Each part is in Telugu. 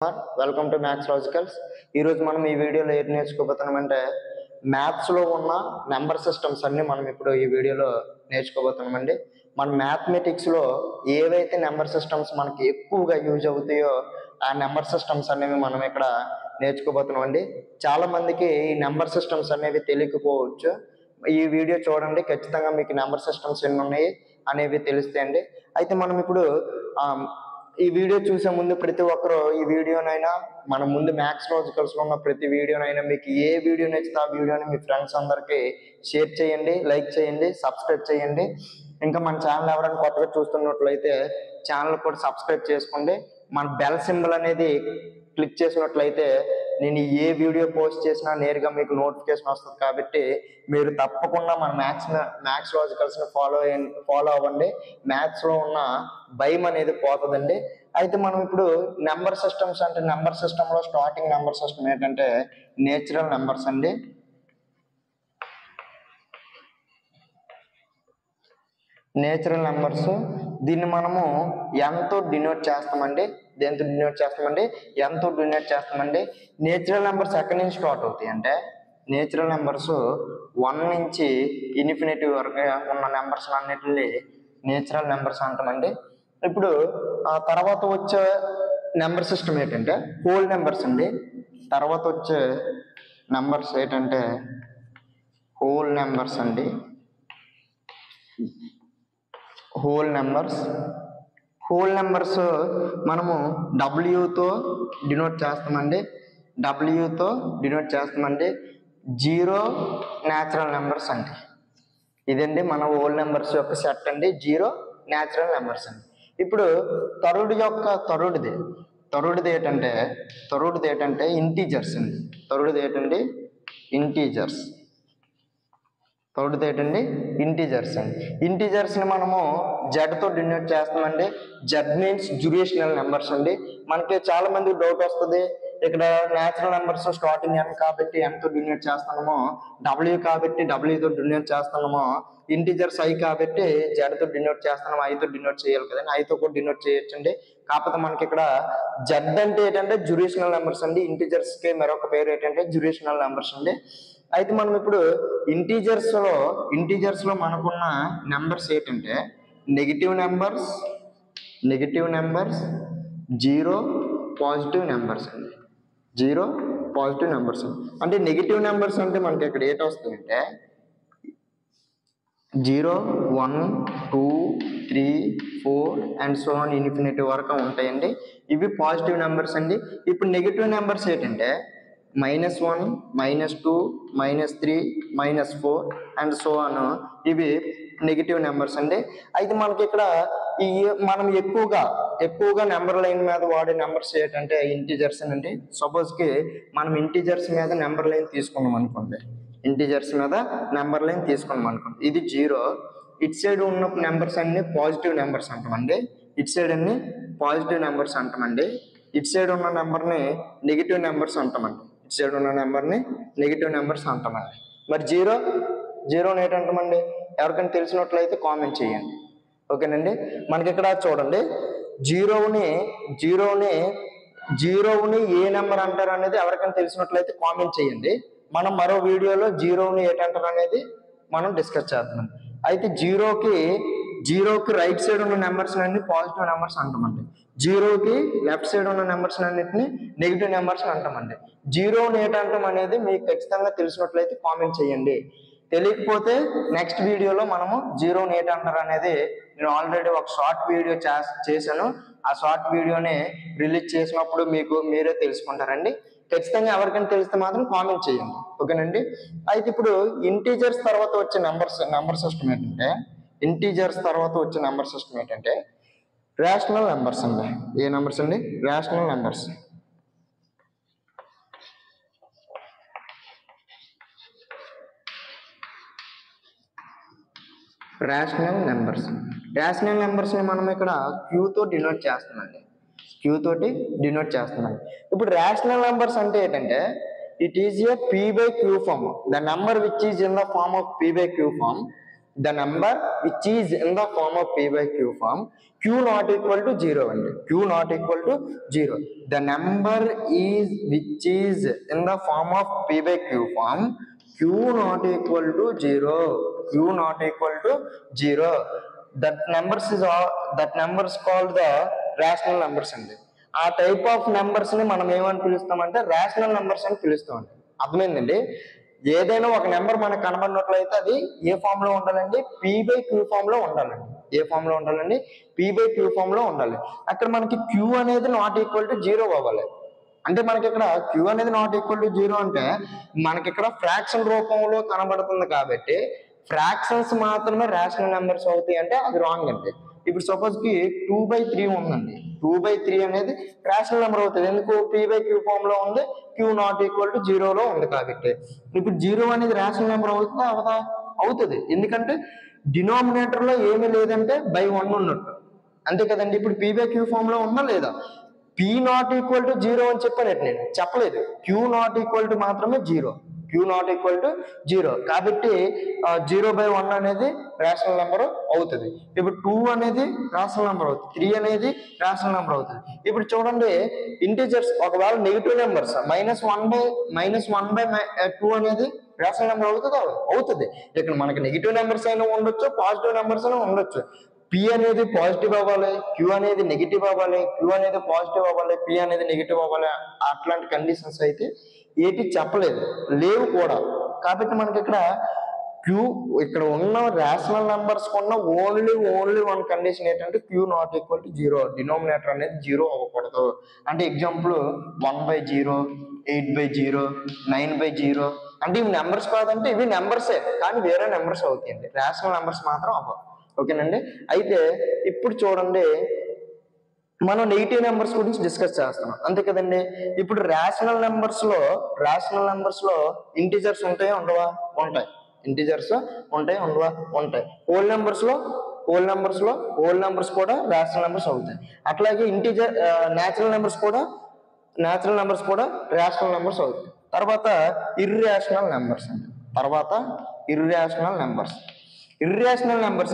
Welcome to maths logicals. ఈరోజు మనం ఈ వీడియోలో ఏం నేర్చుకోబోతున్నామంటే మ్యాథ్స్లో ఉన్న నెంబర్ సిస్టమ్స్ అన్ని మనం ఇప్పుడు ఈ వీడియోలో నేర్చుకోబోతున్నామండి. మన మ్యాథమెటిక్స్లో ఏవైతే నెంబర్ సిస్టమ్స్ మనకి ఎక్కువగా యూజ్ అవుతాయో ఆ నెంబర్ సిస్టమ్స్ అనేవి మనం ఇక్కడ నేర్చుకోబోతున్నామండి. చాలామందికి ఈ నెంబర్ సిస్టమ్స్ అనేవి తెలియకపోవచ్చు. ఈ వీడియో చూడండి, ఖచ్చితంగా మీకు నెంబర్ సిస్టమ్స్ ఎన్ని ఉన్నాయి అనేవి తెలుస్తాయండి. అయితే మనం ఇప్పుడు ఈ వీడియో చూసే ముందు ప్రతి ఒక్కరు ఈ వీడియోనైనా మన ముందు మ్యాథ్స్ లాజికల్స్లో ఉన్న ప్రతి వీడియోనైనా మీకు ఏ వీడియో నచ్చితే ఆ వీడియోని మీ ఫ్రెండ్స్ అందరికీ షేర్ చేయండి, లైక్ చేయండి, సబ్స్క్రైబ్ చేయండి. ఇంకా మన ఛానల్ ఎవరైనా కొత్తగా చూస్తున్నట్లయితే ఛానల్ కూడా సబ్స్క్రైబ్ చేసుకోండి. మన బెల్ సింబల్ అనేది క్లిక్ చేసినట్లయితే నేను ఏ వీడియో పోస్ట్ చేసినా నేరుగా మీకు నోటిఫికేషన్ వస్తుంది. కాబట్టి మీరు తప్పకుండా మన మ్యాథ్స్ లాజికల్స్ని ఫాలో అవ్వండి. మ్యాథ్స్లో ఉన్న భయం అనేది పోతుందండి. అయితే మనం ఇప్పుడు నెంబర్ సిస్టమ్స్ అంటే నెంబర్ సిస్టంలో స్టార్టింగ్ నెంబర్ సిస్టమ్ ఏంటంటే నేచురల్ నెంబర్స్ అండి. నేచురల్ నెంబర్స్ దీన్ని మనము ఎంతో డినోట్ చేస్తామండి. దేంతో డినోట్ చేస్తామండి? ఎంతో డినోట్ చేస్తామండి. నేచురల్ నెంబర్స్ ఎక్కడి నుంచి స్టార్ట్ అవుతాయి అంటే నేచురల్ నెంబర్స్ 1 నుంచి ఇన్ఫినిటీ వరకు ఉన్న నెంబర్స్ అన్నిటిని నేచురల్ నెంబర్స్ అంటామండి. ఇప్పుడు ఆ తర్వాత వచ్చే నెంబర్ సిస్టమ్ ఏంటంటే హోల్ నెంబర్స్ అండి. తర్వాత వచ్చే నెంబర్స్ ఏంటంటే హోల్ నెంబర్స్ అండి. హోల్ నెంబర్స్ మనము డబ్ల్యూతో డినోట్ చేస్తామండి. జీరో న్యాచురల్ నెంబర్స్ అండి. ఇదండి మన హోల్ నెంబర్స్ యొక్క సెట్ అండి, జీరో న్యాచురల్ నెంబర్స్ అండి. ఇప్పుడు తరుడిది ఏంటంటే ఇంటీజర్స్ అండి. ఇంటీజర్స్ని మనము జెడ్తో డినోట్ చేస్తామండి. జెడ్ మీన్స్ డ్యూరేషనల్ నెంబర్స్ అండి. మనకి చాలా మంది డౌట్ వస్తుంది, ఇక్కడ న్యాచురల్ నెంబర్స్ స్టార్టింగ్ ఎన్ కాబట్టి ఎంతో డినోట్ చేస్తున్నామో, డబ్ల్యూ కాబట్టి డబ్ల్యూతో డినోట్ చేస్తున్నామో, ఇంటీజర్స్ ఐ కాబట్టి జెడ్తో డినోట్ చేస్తున్నాము, ఐతో డినోట్ చేయాలి కదండి, ఐతో కూడా డినోట్ చేయొచ్చండి. కాకపోతే మనకి ఇక్కడ జెడ్ అంటే ఏంటంటే డ్యూరేషనల్ నెంబర్స్ అండి. ఇంటీజర్స్కి మరొక పేరు ఏంటంటే డ్యూరేషనల్ నెంబర్స్ అండి. అయితే మనం ఇప్పుడు ఇంటీజర్స్లో మనకున్న నెంబర్స్ ఏంటంటే negative numbers, zero positive numbers అండి. అంటే నెగిటివ్ నెంబర్స్ అంటే మనకి ఇక్కడ ఏంటి వస్తుందంటే 0, 1, 2, 3, 4 అండ్ సో ఆన్ ఇన్ఫినిటీ వరకు ఉంటాయండి. ఇవి పాజిటివ్ నెంబర్స్ అండి. ఇప్పుడు నెగిటివ్ నెంబర్స్ ఏంటంటే -1, -2, -3, -4 అండ్ సో ఆన్, ఇవి నెగిటివ్ నెంబర్స్ అండి. అయితే మనకి ఇక్కడ మనం ఎక్కువగా నెంబర్ లైన్ మీద వాడే నెంబర్స్ ఏంటంటే ఇంటీజర్స్ అండి. సపోజ్కి మనం ఇంటీజర్స్ మీద నెంబర్ లైన్ తీసుకున్నాం అనుకోండి, ఇది 0. ఇట్ సైడ్ ఉన్న నెంబర్స్ అన్ని పాజిటివ్ నెంబర్స్ అంటామండి. ఇట్ సైడ్ ఉన్న నెంబర్ని నెగిటివ్ నెంబర్స్ అంటామండి. మరి జీరోని ఏంటంటామండి? ఎవరికైనా తెలిసినట్లయితే కామెంట్ చేయండి, ఓకేనండి. మనకి ఇక్కడ చూడండి, జీరోని ఏ నెంబర్ అంటారు అనేది ఎవరికైనా తెలిసినట్లయితే కామెంట్ చేయండి. మనం మరో వీడియోలో జీరోని ఏంటంటారు అనేది మనం డిస్కస్ చేద్దాం. అయితే జీరోకి రైట్ సైడ్ ఉన్న నెంబర్స్ అన్ని పాజిటివ్ నెంబర్స్ అంటామండి. జీరోకి లెఫ్ట్ సైడ్ ఉన్న నెంబర్స్ అన్నింటినీ నెగిటివ్ నెంబర్స్ అంటామండి. జీరోని ఏంటంటాం అనేది మీకు ఖచ్చితంగా తెలిసినట్లయితే కామెంట్ చేయండి. తెలియకపోతే నెక్స్ట్ వీడియోలో మనము జీరోని ఏంటంటారు అనేది నేను ఆల్రెడీ ఒక షార్ట్ వీడియో చేశాను. ఆ షార్ట్ వీడియోని రిలీజ్ చేసినప్పుడు మీరే తెలుసుకుంటారండి. ఖచ్చితంగా ఎవరికైనా తెలిస్తే మాత్రం కామెంట్ చేయండి, ఓకేనండి. అయితే ఇప్పుడు ఇంటీజర్స్ తర్వాత వచ్చే నెంబర్ సిస్టమ్ ఏంటంటే రేషనల్ నెంబర్స్ అండి. ఏ నెంబర్స్ అండి? Rational numbers. రేషనల్ నెంబర్స్ని మనం ఇక్కడ క్యూతో డినోట్ చేస్తున్నామండి. ఇప్పుడు రేషనల్ నెంబర్స్ అంటే ఏంటంటే it is a p/q form. The number which is in the form of p/q form the number which is in the form of p by q form q not equal to 0 అండి. q not equal to 0. The number is which is in the form of p by q form q not equal to 0. q not equal to 0. That numbers called the rational numbers అండి. ఆ టైప్ ఆఫ్ నెంబర్స్ ని మనం ఏమని పిలుస్తామంటే రేషనల్ నెంబర్స్ అని పిలుస్తామండి. అర్థమైందండి? ఏదైనా ఒక నెంబర్ మనకు కనబడినట్లయితే అది ఏ ఫామ్ లో ఉండాలండి? p by q ఫామ్ లో ఉండాలండి. ఏ ఫామ్ లో ఉండాలండి? p by q ఫామ్ లో ఉండాలి. అక్కడ మనకి q అనేది నాట్ ఈక్వల్ టు 0 అవ్వాలి. అంటే మనకి ఇక్కడ q అనేది నాట్ ఈక్వల్ టు 0 అంటే మనకి ఇక్కడ ఫ్రాక్షన్ రూపంలో కనబడుతుంది కాబట్టి ఫ్రాక్షన్స్ మాత్రమే రేషనల్ నెంబర్స్ అవుతాయి అంటే అది రాంగ్ అండి. ఇప్పుడు సపోజ్ కి 2/3 ఉందండి. 2/3 అనేది రేషనల్ నెంబర్ అవుతుంది. ఎందుకు? p by q ఫామ్ లో ఉంది, q నాట్ ఈక్వల్ టు 0 లో ఉంది కాబట్టి. ఇప్పుడు 0 అనేది రేషనల్ నెంబర్ అవుతుందా అవదా? అవుతుంది. ఎందుకంటే డినామినేటర్ లో ఏమీ లేదంటే బై 1 ఉన్నట్టు, అంతే కదండి. ఇప్పుడు p by q ఫామ్ లో ఉందా లేదా? p నాట్ ఈక్వల్ టు 0 అని చెప్పాను, నేను చెప్పలేదు. q నాట్ ఈక్వల్ టు మాత్రమే 0. q నాట్ ఈక్వల్ టు 0 కాబట్టి 0/1 అనేది రేషనల్ నెంబర్ అవుతుంది. ఇప్పుడు 2 అనేది రేషనల్ నెంబర్ అవుతుంది, 3 అనేది రేషనల్ నెంబర్ అవుతుంది. ఇప్పుడు చూడండి, ఇంటీజర్స్ ఒకవేళ నెగిటివ్ నెంబర్స్ -1/2 అనేది రేషనల్ నెంబర్ అవుతుందా? అవుతుంది. ఇక్కడ మనకి నెగిటివ్ నెంబర్స్ అయినా ఉండొచ్చు, పాజిటివ్ నెంబర్స్ అయినా ఉండొచ్చు. p అనేది పాజిటివ్ అవ్వాలి, q అనేది నెగిటివ్ అవ్వాలి, q అనేది పాజిటివ్ అవ్వాలి, p అనేది నెగిటివ్ అవ్వాలి. అట్లాంటి కండిషన్స్ అయితే ఏటి చెప్పలేదు, లేవు కూడా. కాబట్టి మనకి ఇక్కడ ఉన్న రేషనల్ నెంబర్స్ కొన్న ఓన్లీ వన్ కండిషన్ ఏంటంటే q not equal to 0. Denominator అనేది 0 అవ్వకూడదు. అంటే ఎగ్జాంపుల్ 1/0, 8/0, 9/0 అంటే ఇవి నెంబర్స్ కాదంటే ఇవి నెంబర్సే కానీ వేరే నెంబర్స్ అవుతాయండి. రేషనల్ నెంబర్స్ మాత్రం అవ్వవు. ఓకేనండి. అయితే ఇప్పుడు చూడండి, మనం నెగిటివ్ నెంబర్స్ గురించి డిస్కస్ చేస్తున్నాం, అంతే కదండి. ఇప్పుడు రేషనల్ నెంబర్స్ లో ఇంటిజర్స్ ఉంటాయా ఉండవా? ఉంటాయి. ఇంటిజర్స్ ఉంటాయి ఉండవా? ఉంటాయి. హోల్ నెంబర్స్ కూడా రేషనల్ నెంబర్స్ అవుతాయి. అట్లాగే న్యాచురల్ నెంబర్స్ కూడా రేషనల్ నెంబర్స్ అవుతాయి. తర్వాత ఇర్రేషనల్ నెంబర్స్ అండి. ఇర్రేషనల్ నెంబర్స్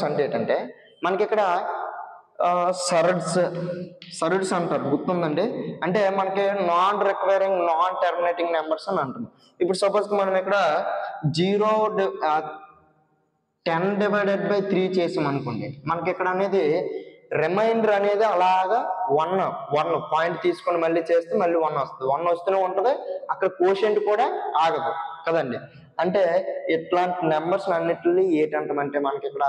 అంటే ఏంటంటే మనకి ఇక్కడ సరడ్స్ అంటారు, గుర్తుందండి. అంటే మనకి non requiring non terminating numbers అని అంటున్నాం. ఇప్పుడు సపోజ్ మనం ఇక్కడ 10/3 చేసాం అనుకోండి, మనకి ఇక్కడ అనేది రిమైండర్ అనేది అలాగా 1 పాయింట్ తీసుకొని మళ్ళీ చేస్తే మళ్ళీ 1 వస్తుంది. 1 వస్తూనే ఉంటుంది. అక్కడ కోషెంట్ కూడా ఆగదు కదండి. అంటే ఇట్లాంటి నెంబర్స్ అన్నిటిని ఏంటంటామంటే మనకి ఇక్కడ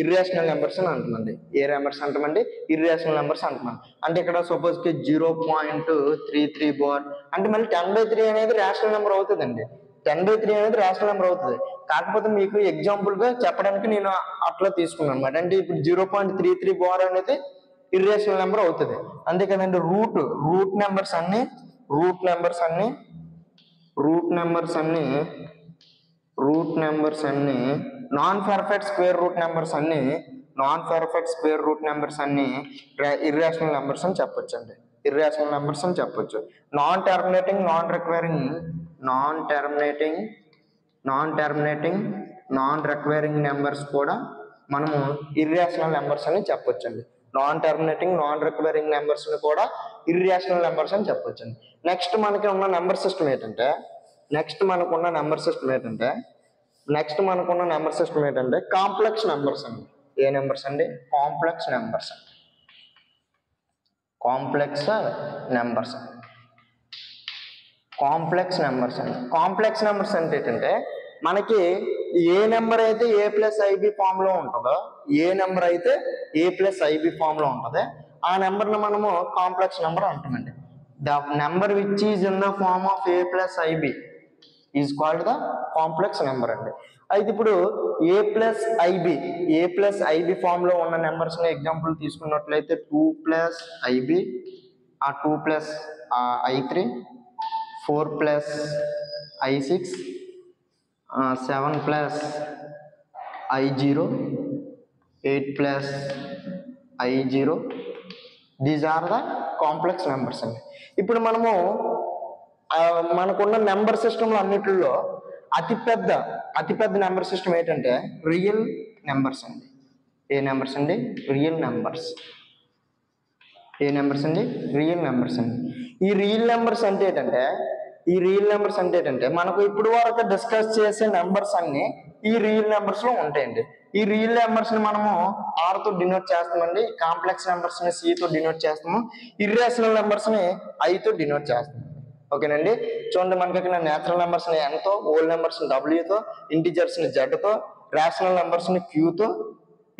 ఇర్రేషనల్ నెంబర్స్ అని అంటున్నాండి. ఏ నెంబర్స్ అంటామండి? ఇర్రేషనల్ నెంబర్స్ అంటున్నాం. అంటే ఇక్కడ సపోజ్ కి 0.33 అంటే మళ్ళీ 10/3 అనేది రేషనల్ నెంబర్ అవుతుందండి. 10/3 అనేది రేషనల్ నెంబర్ అవుతుంది. కాకపోతే మీకు ఎగ్జాంపుల్ గా చెప్పడానికి నేను అట్లా తీసుకున్నాను అనమాట. అంటే ఇప్పుడు 0.33 అనేది ఇర్రేషనల్ నెంబర్ అవుతుంది, అంతే కదండి. రూట్ నెంబర్స్ అన్ని non perfect square root numbers అన్ని ఇర్రేషనల్ నెంబర్స్ అని చెప్పొచ్చు. Non terminating non requiring numbers కూడా మనము ఇర్రేషనల్ నెంబర్స్ అని చెప్పొచ్చండి. Non terminating non requiring numbers ని కూడా ఇర్రేషనల్ నెంబర్స్ అని చెప్పొచ్చండి. నెక్స్ట్ మనకి ఉన్న నెంబర్ సిస్టమ్ ఏంటంటే కాంప్లెక్స్ నెంబర్స్ అండి. ఏ నెంబర్స్ అండి? కాంప్లెక్స్ నెంబర్స్ అంటే ఏంటంటే మనకి ఏ నెంబర్ అయితే a+ib ఫామ్ లో ఉంటుందో ఆ నెంబర్ ని మనము కాంప్లెక్స్ నెంబర్ అంటామండి. The number which is in the form of a+ib is called the complex number అండి. అయితే ఇప్పుడు a+ib ఫామ్ లో ఉన్న నెంబర్స్ ని ఎగ్జాంపుల్ తీసుకున్నట్లయితే 2+ib, 2+i3, 4+i6, 7+i0, 8+i0. These are the complex numbers అండి. ఇప్పుడు మనకున్న నెంబర్ సిస్టమ్ అన్నిటిలో అతిపెద్ద నెంబర్ సిస్టమ్ ఏంటంటే రియల్ నెంబర్స్ అండి. ఏ నెంబర్స్ అండి? Real numbers. ఏ నెంబర్స్ అండి? రియల్ నెంబర్స్ అండి. ఈ రియల్ నెంబర్స్ అంటే ఏంటంటే మనకు ఇప్పుడు వరకు డిస్కస్ చేసే నెంబర్స్ అన్ని ఈ రియల్ నెంబర్స్ లో ఉంటాయండి. ఈ రియల్ నెంబర్స్ ని మనము ఆర్ తో డినోట్ చేస్తామండి, కాంప్లెక్స్ నెంబర్స్ ని సి తో డినోట్ చేస్తాము, ఇర్రేషనల్ నెంబర్స్ ని ఐ తో డినోట్ చేస్తాము. ఓకేనండి. చూడండి, మనకి ఇక్కడ నేచురల్ నెంబర్స్ ని ఎన్ తో, హోల్ నెంబర్స్ ని డబ్ల్యూ తో, ఇంటిజర్స్ ని జెడ్ తో, రేషనల్ నెంబర్స్ ని క్యూ తో,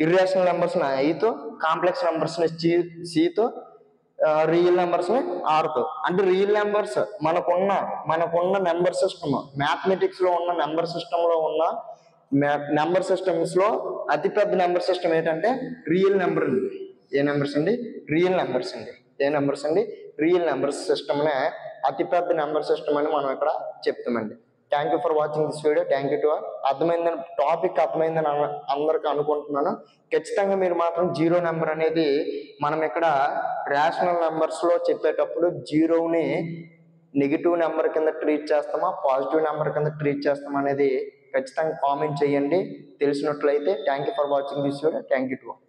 ఇర్రేషనల్ నెంబర్స్ ని ఐ తో, కాంప్లెక్స్ నెంబర్స్ ని సి తో, రియల్ నెంబర్స్ ని ఆర్ తో. అంటే రియల్ నెంబర్స్ మనకున్న నెంబర్ సిస్టమ్, మ్యాథమెటిక్స్ లో ఉన్న నెంబర్ సిస్టమ్ లో ఉన్న నెంబర్ సిస్టమ్స్ లో అతిపెద్ద నెంబర్ సిస్టమ్ ఏంటంటే రియల్ నెంబర్ అండి. ఏ నెంబర్స్ అండి? రియల్ నెంబర్స్ అండి. ఏ నెంబర్స్ అండి? రియల్ నెంబర్స్ సిస్టమ్ నే అతిపెద్ద నెంబర్ సిస్టమ్ అని మనం ఇక్కడ చెప్తామండి. Thank you for watching this video. Thank you to all. Topic అర్థమైందని అందరికి అనుకుంటున్నాను. ఖచ్చితంగా మీరు మాత్రం జీరో నెంబర్ అనేది మనం ఇక్కడ రేషనల్ నెంబర్స్ లో చెప్పేటప్పుడు జీరోని నెగిటివ్ నెంబర్ కింద ట్రీట్ చేస్తామా, పాజిటివ్ నెంబర్ కింద ట్రీట్ చేస్తామా అనేది ఖచ్చితంగా కామెంట్ చేయండి తెలిసినట్లయితే. Thank you for watching this video. Thank you to all.